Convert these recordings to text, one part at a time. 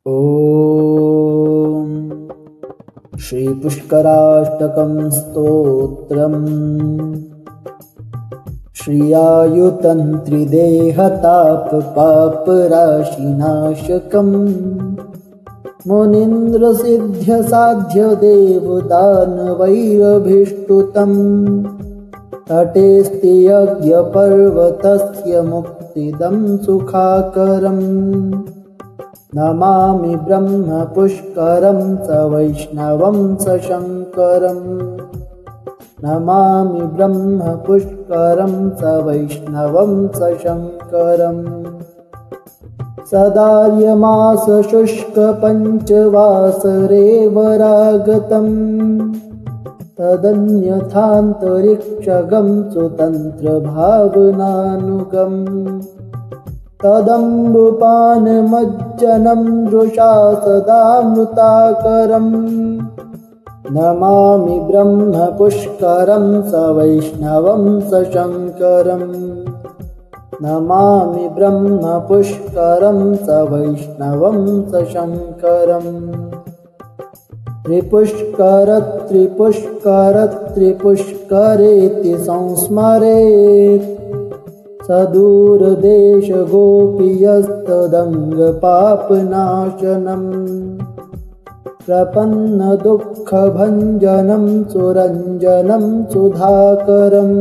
ॐ श्रीपुष्कराष्टकं स्तोत्रम् श्रियायुतन्त्रिदेहतापपापराशिनाशकम् मुनीन्द्रसिद्ध्यसाध्यदेवदानवैरभीष्टुतम् तटेऽस्ति यज्ञपर्वतस्य मुक्तिदं सुखाकरम् नमामि ब्रह्मपुष्करं स वैष्णवं स शङ्करम् नमामि ब्रह्मपुष्करं स वैष्णवं स शङ्करम् सदार्यमास शुष्कपञ्चवासरेवरागतम् तदन्यथान्तरिक्षगं सुतन्त्रभावनानुगम् तदम्बुपानमज्जनं दृशा सदामृताकरम् नमामि ब्रह्मपुष्करं स वैष्णवं स शङ्करम् नमामि ब्रह्मपुष्करं स वैष्णवं स शङ्करम् त्रिपुष्करेति संस्मरेत् स दूरदेशगोपीयस्तदङ्गपापनाशनम् प्रपन्नदुःखभञ्जनं सुरञ्जनं सुधाकरम्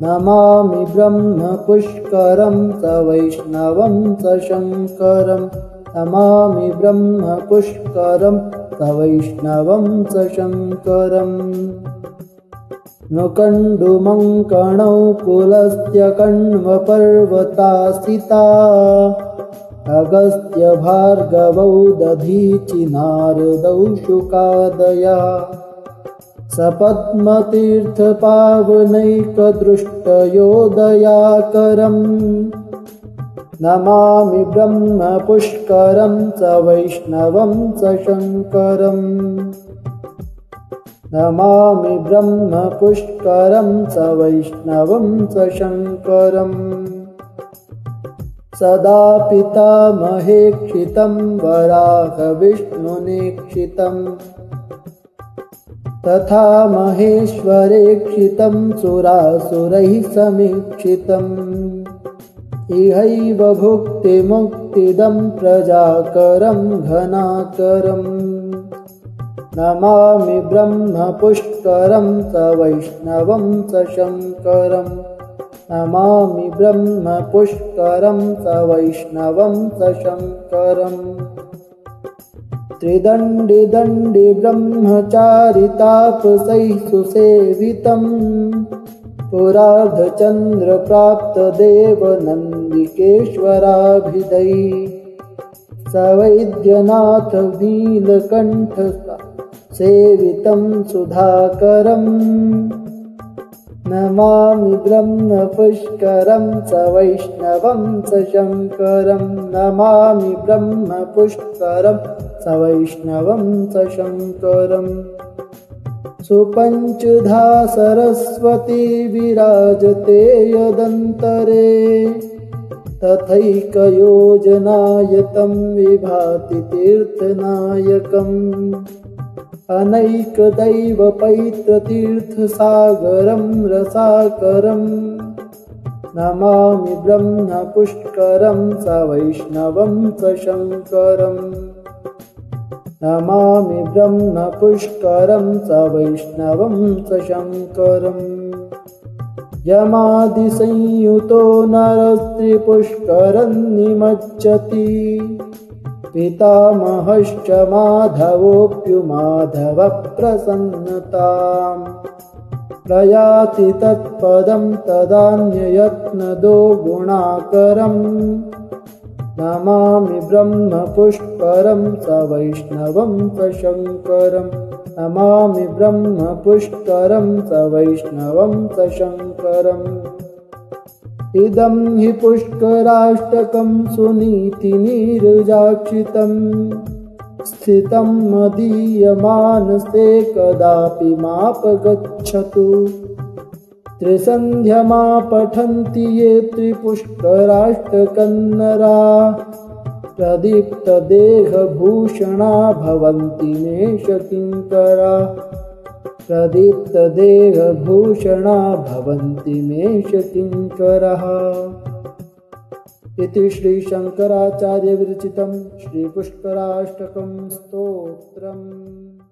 नमामि ब्रह्मपुष्करं स वैष्णवं स शङ्करम् नमामि ब्रह्मपुष्करं स वैष्णवं स शङ्करम् नुकण्डुमङ्कणौ पुलस्त्य कण्वपर्वतास्थिता अगस्त्य भार्गवौ दधीचि नारदौ शुकादयः सपद्मतीर्थपावनैकदृष्टयोदयाकरम् नमामि ब्रह्मपुष्करं स वैष्णवं स शङ्करम् नमामि ब्रह्मपुष्करं स वैष्णवं स शङ्करम् सदा पितामहेक्षितं वराहविष्णुनेक्षितम् तथा महेश्वरेक्षितं सुरासुरैः समीक्षितम् इहैव भुक्तिमुक्तिदं प्रजाकरं घनाकरम् नमामि ब्रह्मपुष्करं स वैष्णवं स शङ्करम् नमामि ब्रह्मपुष्करं स वैष्णवं स शङ्करम् त्रिदण्डि ब्रह्मचारितापसैः सुसेवितम् पुरार्धचन्द्रप्राप्तदेवनन्दिकेश्वराभिधैः स वैद्यनाथ नीलकण्ठ सेवितं सुधाकरम् नमामि ब्रह्मपुष्करं स वैष्णवं स शङ्करम् नमामि ब्रह्मपुष्करं स वैष्णवं स शङ्करम् सुपञ्चधा सरस्वती विराजते यदन्तरे तथैकयोजनायतं विभाति तीर्थनायकम् अनैकदैवपैत्रतीर्थसागरं रसाकरम् नमामि ब्रह्मपुष्करं स वैष्णवं स शङ्करम् नमामि ब्रह्मपुष्करं स वैष्णवं स शङ्करम् यमादिसंयुतो नरस्त्रिपुष्करं निमज्जति पितामहश्च माधवोऽप्युमाधवप्रसन्नताम् प्रयाति तत्पदं तदान्ययत्नदो गुणाकरम् नमामि ब्रह्मपुष्करं स वैष्णवं स शङ्करम् नमामि ब्रह्मपुष्करं स वैष्णवं स शङ्करम् इदं हि पुष्कराष्टकं सुनीतिनीरजाक्षितं स्थितं मदीयमानसे कदापि मापगच्छतु त्रिसन्ध्यमा पठन्ति ये त्रिपुष्कराष्टकन्नरा प्रदीप्तदेहभूषणा भवन्ति मेषकिङ्कराः प्रदीप्तदेहभूषणा भवन्ति मेषकिङ्कराः। इति श्रीशङ्कराचार्यविरचितं श्रीपुष्कराष्टकं स्तोत्रम्।